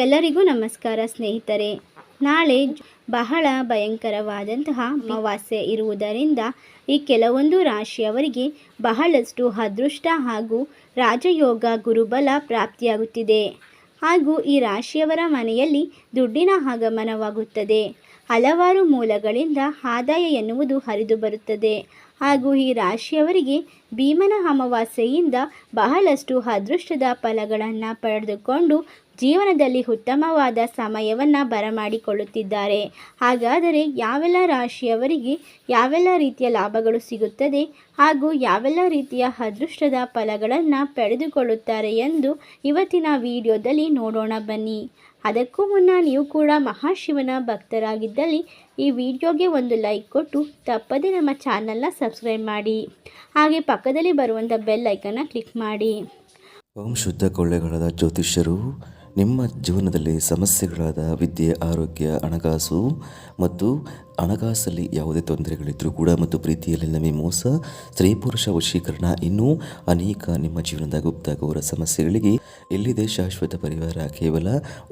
ಎಲ್ಲರಿಗೂ ನಮಸ್ಕಾರ ಸ್ನೇಹಿತರೆ. ನಾಳೆ ಬಹಳ ಭಯಂಕರವಾದಂತಹ ಅಮಾವಾಸ್ಯೆ ಇರುವುದರಿಂದ ಈ ಕೆಲವೊಂದು ರಾಶಿಯವರಿಗೆ ಬಹಳಷ್ಟು ಅದೃಷ್ಟ ಹಾಗೂ ರಾಜಯೋಗ ಗುರುಬಲ ಪ್ರಾಪ್ತಿಯಾಗುತ್ತಿದೆ. ಹಾಗೂ ಈ ರಾಶಿಯವರ ಮನೆಯಲ್ಲಿ ದುಡ್ಡಿನ ಆಗಮನವಾಗುತ್ತದೆ. ಹಲವಾರು ಮೂಲಗಳಿಂದ ಆದಾಯ ಎನ್ನುವುದು ಹರಿದು ಬರುತ್ತದೆ. ಹಾಗೂ ಈ ರಾಶಿಯವರಿಗೆ ಭೀಮನ ಅಮಾವಾಸ್ಯೆಯಿಂದ ಬಹಳಷ್ಟು ಅದೃಷ್ಟದ ಫಲಗಳನ್ನು ಪಡೆದುಕೊಂಡು ಜೀವನದಲ್ಲಿ ಉತ್ತಮವಾದ ಸಮಯವನ್ನು ಬರಮಾಡಿಕೊಳ್ಳುತ್ತಿದ್ದಾರೆ. ಹಾಗಾದರೆ ಯಾವೆಲ್ಲ ರಾಶಿಯವರಿಗೆ ಯಾವೆಲ್ಲ ರೀತಿಯ ಲಾಭಗಳು ಸಿಗುತ್ತದೆ ಹಾಗೂ ಯಾವೆಲ್ಲ ರೀತಿಯ ಅದೃಷ್ಟದ ಫಲಗಳನ್ನು ಪಡೆದುಕೊಳ್ಳುತ್ತಾರೆ ಎಂದು ಇವತ್ತಿನ ವಿಡಿಯೋದಲ್ಲಿ ನೋಡೋಣ ಬನ್ನಿ. ಅದಕ್ಕೂ ಮುನ್ನ ನೀವು ಕೂಡ ಮಹಾಶಿವನ ಭಕ್ತರಾಗಿದ್ದಲ್ಲಿ ಈ ವಿಡಿಯೋಗೆ ಒಂದು ಲೈಕ್ ಕೊಟ್ಟು ತಪ್ಪದೇ ನಮ್ಮ ಚಾನಲ್ನ ಸಬ್ಸ್ಕ್ರೈಬ್ ಮಾಡಿ. ಹಾಗೆ ಪಕ್ಕದಲ್ಲಿ ಬರುವಂಥ ಬೆಲ್ ಐಕನ್ನ ಕ್ಲಿಕ್ ಮಾಡಿ. ಓಂ ಶುದ್ಧ ಕೊಳ್ಳೆಗಾಲದ ಜ್ಯೋತಿಷ್ಯರು ನಿಮ್ಮ ಜೀವನದಲ್ಲಿ ಸಮಸ್ಯೆಗಳಾದ ವಿದ್ಯೆ, ಆರೋಗ್ಯ, ಹಣಕಾಸು ಮತ್ತು ಹಣಕಾಸಲ್ಲಿ ಯಾವುದೇ ತೊಂದರೆಗಳಿದ್ದರೂ ಕೂಡ ಮತ್ತು ಪ್ರೀತಿಯಲ್ಲಿ ನಮಗೆ ಮೋಸ, ಸ್ತ್ರೀ ಪುರುಷ ವಶೀಕರಣ ಇನ್ನೂ ಅನೇಕ ನಿಮ್ಮ ಜೀವನದ ಗುಪ್ತ ಘೋರ ಸಮಸ್ಯೆಗಳಿಗೆ ಎಲ್ಲಿದೆ ಶಾಶ್ವತ ಪರಿಹಾರ. ಕೇವಲ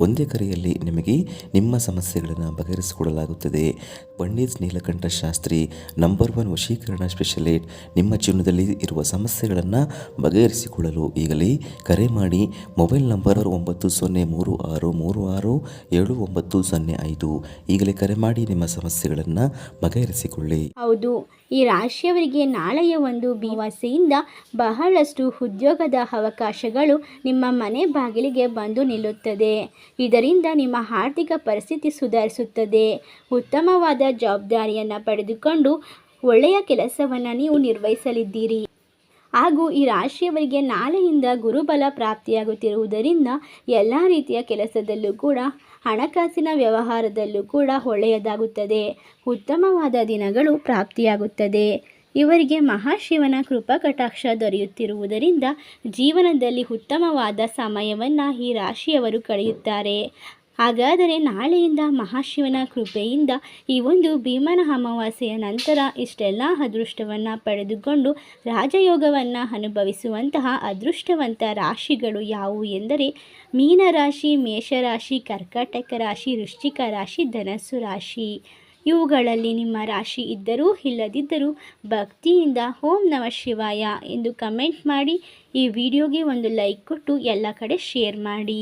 ಒಂದೇ ಕರೆಯಲ್ಲಿ ನಿಮಗೆ ನಿಮ್ಮ ಸಮಸ್ಯೆಗಳನ್ನು ಬಗೆಹರಿಸಿಕೊಡಲಾಗುತ್ತದೆ. ಪಂಡಿತ್ ನೀಲಕಂಠ ಶಾಸ್ತ್ರಿ ನಂಬರ್ 1 ವಶೀಕರಣ ಸ್ಪೆಷಲಿಸ್ಟ್. ನಿಮ್ಮ ಜೀವನದಲ್ಲಿ ಇರುವ ಸಮಸ್ಯೆಗಳನ್ನು ಬಗೆಹರಿಸಿಕೊಳ್ಳಲು ಈಗಲೇ ಕರೆ ಮಾಡಿ. Mobile number 9036367905. ಈಗಲೇ ಕರೆ ಮಾಡಿ ನಿಮ್ಮ ಸಮಸ್ಯೆಗಳನ್ನು ಬಗೆಹರಿಸಿಕೊಳ್ಳಿ. ಹೌದು, ಈ ರಾಶಿಯವರಿಗೆ ನಾಳೆಯ ಒಂದು ಅಮಾವಾಸ್ಯೆಯಿಂದ ಬಹಳಷ್ಟು ಉದ್ಯೋಗದ ಅವಕಾಶಗಳು ನಿಮ್ಮ ಮನೆ ಬಾಗಿಲಿಗೆ ಬಂದು ನಿಲ್ಲುತ್ತದೆ. ಇದರಿಂದ ನಿಮ್ಮ ಆರ್ಥಿಕ ಪರಿಸ್ಥಿತಿ ಸುಧಾರಿಸುತ್ತದೆ. ಉತ್ತಮವಾದ ಜವಾಬ್ದಾರಿಯನ್ನು ಪಡೆದುಕೊಂಡು ಒಳ್ಳೆಯ ಕೆಲಸವನ್ನು ನೀವು ನಿರ್ವಹಿಸಲಿದ್ದೀರಿ. ಹಾಗೂ ಈ ರಾಶಿಯವರಿಗೆ ನಾಳೆಯಿಂದ ಗುರುಬಲ ಪ್ರಾಪ್ತಿಯಾಗುತ್ತಿರುವುದರಿಂದ ಎಲ್ಲ ರೀತಿಯ ಕೆಲಸದಲ್ಲೂ ಕೂಡ ಹಣಕಾಸಿನ ವ್ಯವಹಾರದಲ್ಲೂ ಕೂಡ ಒಳ್ಳೆಯದಾಗುತ್ತದೆ. ಉತ್ತಮವಾದ ದಿನಗಳು ಪ್ರಾಪ್ತಿಯಾಗುತ್ತದೆ. ಇವರಿಗೆ ಮಹಾಶಿವನ ಕೃಪಾ ಕಟಾಕ್ಷ ದೊರೆಯುತ್ತಿರುವುದರಿಂದ ಜೀವನದಲ್ಲಿ ಉತ್ತಮವಾದ ಸಮಯವನ್ನು ಈ ರಾಶಿಯವರು ಕಳೆಯುತ್ತಾರೆ. ಹಾಗಾದರೆ ನಾಳೆಯಿಂದ ಮಹಾಶಿವನ ಕೃಪೆಯಿಂದ ಈ ಒಂದು ಭೀಮನ ಅಮಾವಾಸ್ಯೆಯ ನಂತರ ಇಷ್ಟೆಲ್ಲ ಅದೃಷ್ಟವನ್ನು ಪಡೆದುಕೊಂಡು ರಾಜಯೋಗವನ್ನು ಅನುಭವಿಸುವಂತಹ ಅದೃಷ್ಟವಂತ ರಾಶಿಗಳು ಯಾವುವು ಎಂದರೆ ಮೀನರಾಶಿ, ಮೇಷರಾಶಿ, ಕರ್ಕಾಟಕ ರಾಶಿ, ವೃಶ್ಚಿಕ ರಾಶಿ, ಧನಸ್ಸು ರಾಶಿ. ಇವುಗಳಲ್ಲಿ ನಿಮ್ಮ ರಾಶಿ ಇದ್ದರೂ ಇಲ್ಲದಿದ್ದರೂ ಭಕ್ತಿಯಿಂದ ಓಂ ನಮಃ ಶಿವಾಯ ಎಂದು ಕಮೆಂಟ್ ಮಾಡಿ. ಈ ವಿಡಿಯೋಗೆ ಒಂದು ಲೈಕ್ ಕೊಟ್ಟು ಎಲ್ಲ ಕಡೆ ಶೇರ್ ಮಾಡಿ.